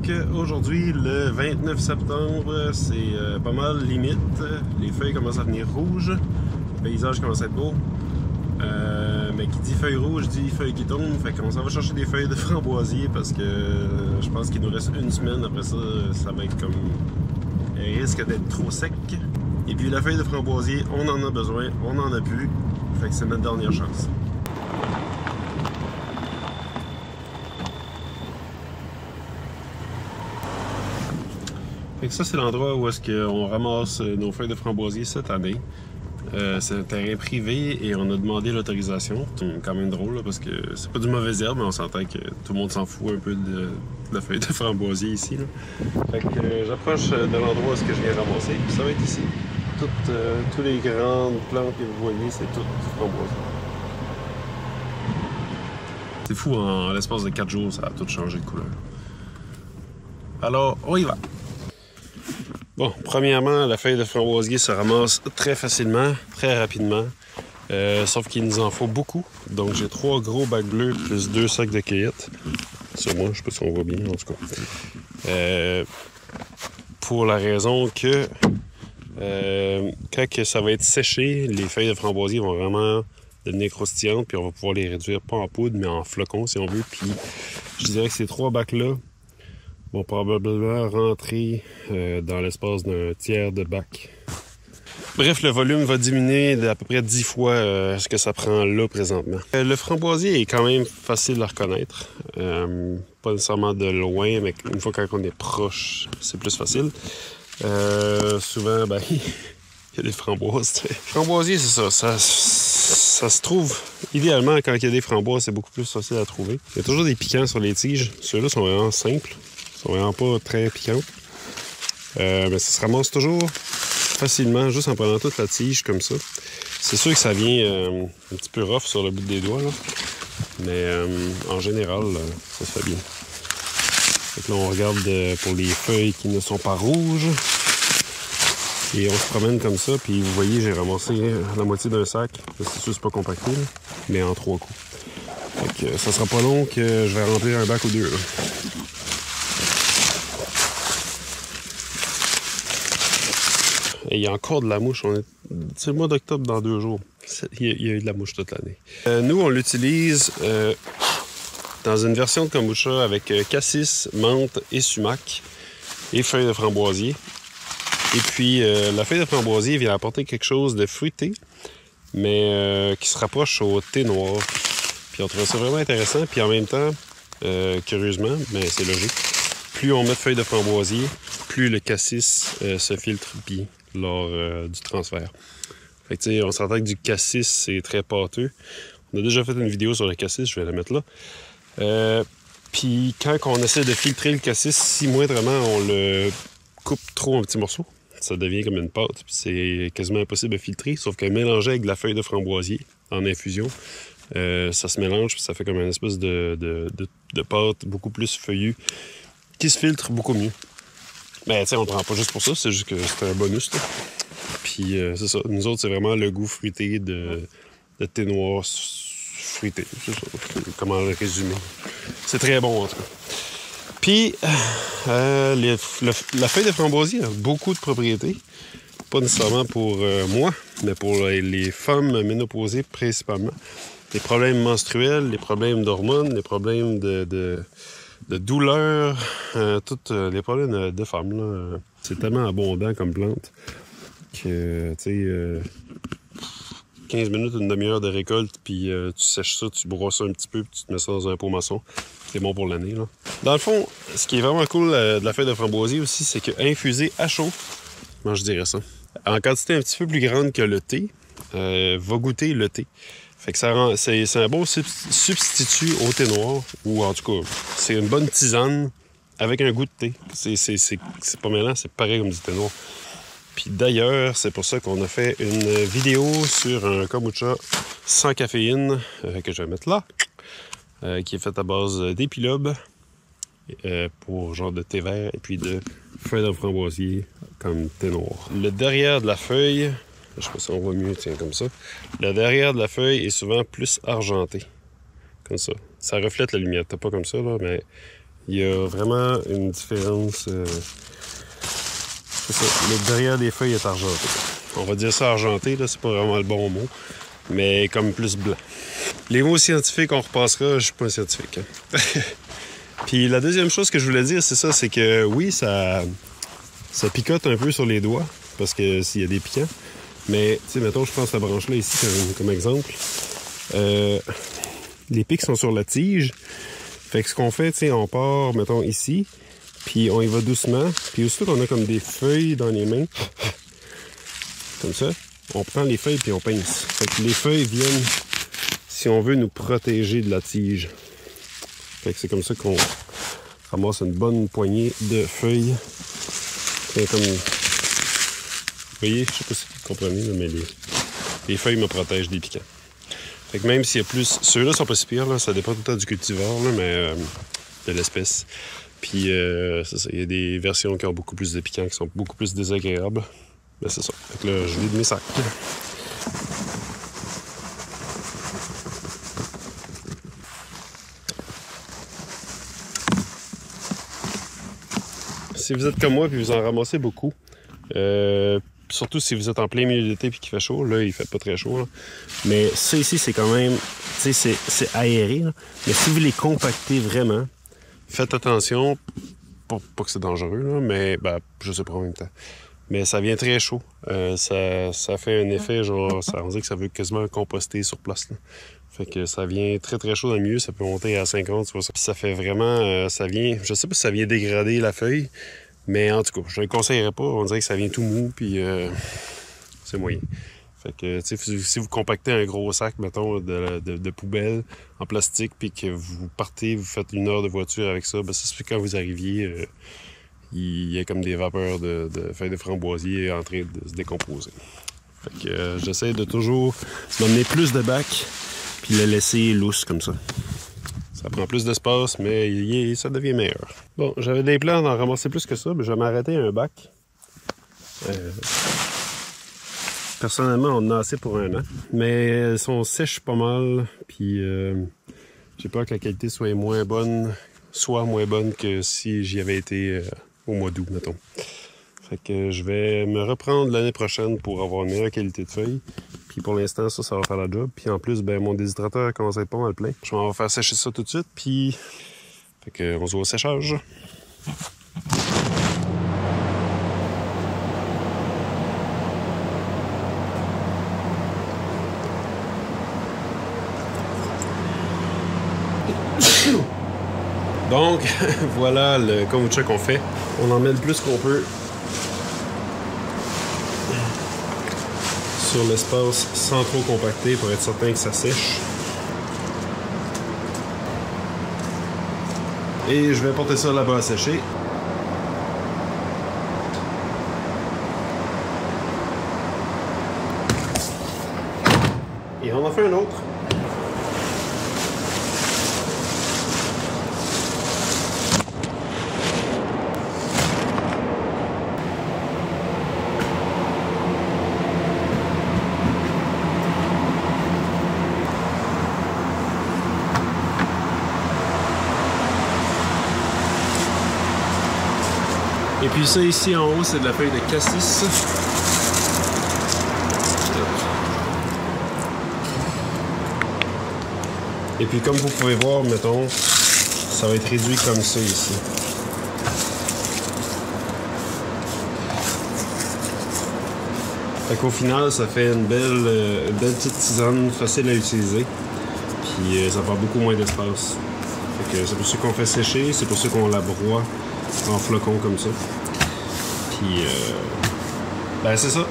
Donc aujourd'hui, le 29 septembre, c'est pas mal limite. Les feuilles commencent à venir rouges. Le paysage commence à être beau. Mais qui dit feuilles rouges dit feuilles qui tombent. Fait qu'on s'en va chercher des feuilles de framboisier parce que je pense qu'il nous reste une semaine. Après ça, ça va être comme... Il risque d'être trop sec. Et puis la feuille de framboisier, on en a besoin, on en a plus. Fait que c'est notre dernière chance. Fait que ça, c'est l'endroit où est-ce qu'on ramasse nos feuilles de framboisier cette année. C'est un terrain privé et on a demandé l'autorisation. C'est quand même drôle là, parce que c'est pas du mauvais herbe, mais on s'entend que tout le monde s'en fout un peu de la feuille de framboisier ici. Là. Fait que j'approche de l'endroit où est-ce que je viens ramasser. Puis ça va être ici. Toutes les grandes plantes que vous voyez, c'est tout framboisier. C'est fou, en l'espace de 4 jours, ça a tout changé de couleur. Alors, on y va! Bon, premièrement, la feuille de framboisier se ramasse très facilement, très rapidement. Sauf qu'il nous en faut beaucoup. Donc j'ai 3 gros bacs bleus plus 2 sacs de cueillette. Sur moi, je sais pas si on voit bien en tout cas. Pour la raison que quand ça va être séché, les feuilles de framboisier vont vraiment devenir croustillantes. Puis on va pouvoir les réduire pas en poudre, mais en flocons si on veut. Puis je dirais que ces 3 bacs-là vont probablement rentrer dans l'espace d'un tiers de bac. Bref, le volume va diminuer d'à peu près 10 fois ce que ça prend là présentement. Le framboisier est quand même facile à reconnaître. Pas nécessairement de loin, mais une fois quand on est proche, c'est plus facile. Souvent, ben, il y a des framboises. Le framboisier, c'est ça. Ça se trouve, idéalement, quand il y a des framboises, c'est beaucoup plus facile à trouver. Il y a toujours des piquants sur les tiges. Ceux-là sont vraiment simples. Ils sont vraiment pas très piquants. Mais ça se ramasse toujours facilement, juste en prenant toute la tige comme ça. C'est sûr que ça vient un petit peu rough sur le bout des doigts, là. Mais en général, ça se fait bien. Donc là, on regarde pour les feuilles qui ne sont pas rouges. Et on se promène comme ça. Puis vous voyez, j'ai ramassé la moitié d'un sac. C'est sûr, c'est pas compacté, là, mais en 3 coups. Fait que ça sera pas long que je vais remplir un bac ou 2, là. Et il y a encore de la mouche. C'est le mois d'octobre dans 2 jours. Il y a eu de la mouche toute l'année. Nous, on l'utilise dans une version de kombucha avec cassis, menthe et sumac et feuilles de framboisier. Et puis, la feuille de framboisier vient apporter quelque chose de fruité, mais qui se rapproche au thé noir. Puis on trouve ça vraiment intéressant. Puis en même temps, curieusement, ben, c'est logique, plus on met de feuilles de framboisier, plus le cassis se filtre bien lors du transfert. Fait que, tu sais, on s'entend que du cassis, c'est très pâteux. On a déjà fait une vidéo sur le cassis, je vais la mettre là. Puis quand on essaie de filtrer le cassis, si moindrement on le coupe trop en petits morceaux, ça devient comme une pâte. Puis c'est quasiment impossible à filtrer, sauf que mélangé avec de la feuille de framboisier en infusion, ça se mélange, puis ça fait comme une espèce de pâte beaucoup plus feuillue, qui se filtre beaucoup mieux. Mais tu sais, on ne prend pas juste pour ça, c'est juste que c'est un bonus, là. Puis c'est ça, nous autres, c'est vraiment le goût fruité de thé noir fruité. C'est ça, comment le résumer. C'est très bon, en tout cas. Puis, la feuille de framboisier a beaucoup de propriétés. Pas nécessairement pour moi, mais pour les femmes ménopausées principalement. Les problèmes menstruels, les problèmes d'hormones, les problèmes de douleur, tous les problèmes de femmes, là. C'est tellement abondant comme plante que, tu sais, 15 minutes, une demi-heure de récolte, puis tu sèches ça, tu brosses ça un petit peu, puis tu te mets ça dans un pot maçon. C'est bon pour l'année, là. Dans le fond, ce qui est vraiment cool de la feuille de framboisier aussi, c'est que infusée à chaud, moi je dirais ça, en quantité un petit peu plus grande que le thé, va goûter le thé. Fait que c'est un bon substitut au thé noir, ou en tout cas, c'est une bonne tisane avec un goût de thé. C'est pas mêlant, c'est pareil comme du thé noir. Puis d'ailleurs, c'est pour ça qu'on a fait une vidéo sur un kombucha sans caféine, que je vais mettre là, qui est faite à base d'épilobes, pour genre de thé vert, et puis de feuilles de framboisier comme thé noir. Le derrière de la feuille, je sais pas si on voit mieux, tiens, comme ça. Le derrière de la feuille est souvent plus argenté, comme ça. Ça reflète la lumière. T'as pas comme ça, là, mais Il y a vraiment une différence. C'est ça. Le derrière des feuilles est argenté. On va dire ça argenté, là, c'est pas vraiment le bon mot, mais comme plus blanc. Les mots scientifiques, on repassera, je suis pas un scientifique. Hein. Puis la deuxième chose que je voulais dire, c'est ça, c'est que oui, ça picote un peu sur les doigts, parce que s'il y a des piquants. Mais, tu sais, mettons, je prends cette branche-là ici comme exemple. Les pics sont sur la tige. Fait que ce qu'on fait, tu sais, on part, mettons, ici, puis on y va doucement. Puis aussitôt qu'on a comme des feuilles dans les mains, comme ça, on prend les feuilles puis on pince. Fait que les feuilles viennent, si on veut, nous protéger de la tige. Fait que c'est comme ça qu'on ramasse une bonne poignée de feuilles. C'est comme... Vous voyez, je sais pas si vous comprenez, mais les feuilles me protègent des piquants. Fait que même s'il y a plus... Ceux-là sont pas si pires, là, ça dépend tout le temps du cultivar, là, mais de l'espèce. Puis, c'est ça, il y a des versions qui ont beaucoup plus de piquants, qui sont beaucoup plus désagréables. Ben, c'est ça. Fait que là, je vide mes sacs. Si vous êtes comme moi et vous en ramassez beaucoup, surtout si vous êtes en plein milieu d'été et qu'il fait chaud, là, il fait pas très chaud, là. Mais ça ici, c'est quand même, tu sais, c'est aéré, là. Mais si vous les compactez vraiment, faites attention, pas que c'est dangereux, là, mais ben, je sais pas en même temps. Mais ça vient très chaud. Ça fait un effet, genre, on dirait que ça veut quasiment composter sur place, là. Fait que ça vient très très chaud dans le milieu, ça peut monter à 50, 60. Puis ça fait vraiment, ça vient, je sais pas si ça vient dégrader la feuille, mais en tout cas, je ne le conseillerais pas, on dirait que ça vient tout mou, puis c'est moyen. Fait que, tu sais, si vous compactez un gros sac, mettons, de poubelle en plastique, puis que vous partez, vous faites 1 heure de voiture avec ça, ben ça se fait quand vous arriviez, il y a comme des vapeurs de feuilles de framboisier en train de se décomposer. Fait que j'essaie de toujours m'emmener plus de bacs, puis le laisser lousse comme ça. Ça prend plus d'espace, mais ça devient meilleur. Bon, j'avais des plans d'en ramasser plus que ça, mais je vais m'arrêter à un bac. Personnellement, on en a assez pour 1 an. Mais elles sont sèches pas mal, puis j'ai peur que la qualité soit moins bonne que si j'y avais été au mois d'août, mettons. Fait que je vais me reprendre l'année prochaine pour avoir une meilleure qualité de feuilles. Puis pour l'instant, ça va faire la job. Puis en plus, ben mon déshydrateur commence à être pas mal plein. Je vais faire sécher ça tout de suite. Puis, fait que on se voit au séchage. Donc, voilà le kombucha qu'on fait. On en met le plus qu'on peut sur l'espace sans trop compacter pour être certain que ça sèche. Et je vais porter ça là-bas à sécher. Et on en fait un autre. Et puis ça ici en haut, c'est de la feuille de cassis. Et puis comme vous pouvez voir, mettons, ça va être réduit comme ça ici. Fait qu'au final, ça fait une belle petite tisane facile à utiliser. Puis ça prend beaucoup moins d'espace. Fait que c'est pour ça qu'on fait sécher, c'est pour ça qu'on la broie en flocons comme ça. Puis, ben c'est ça.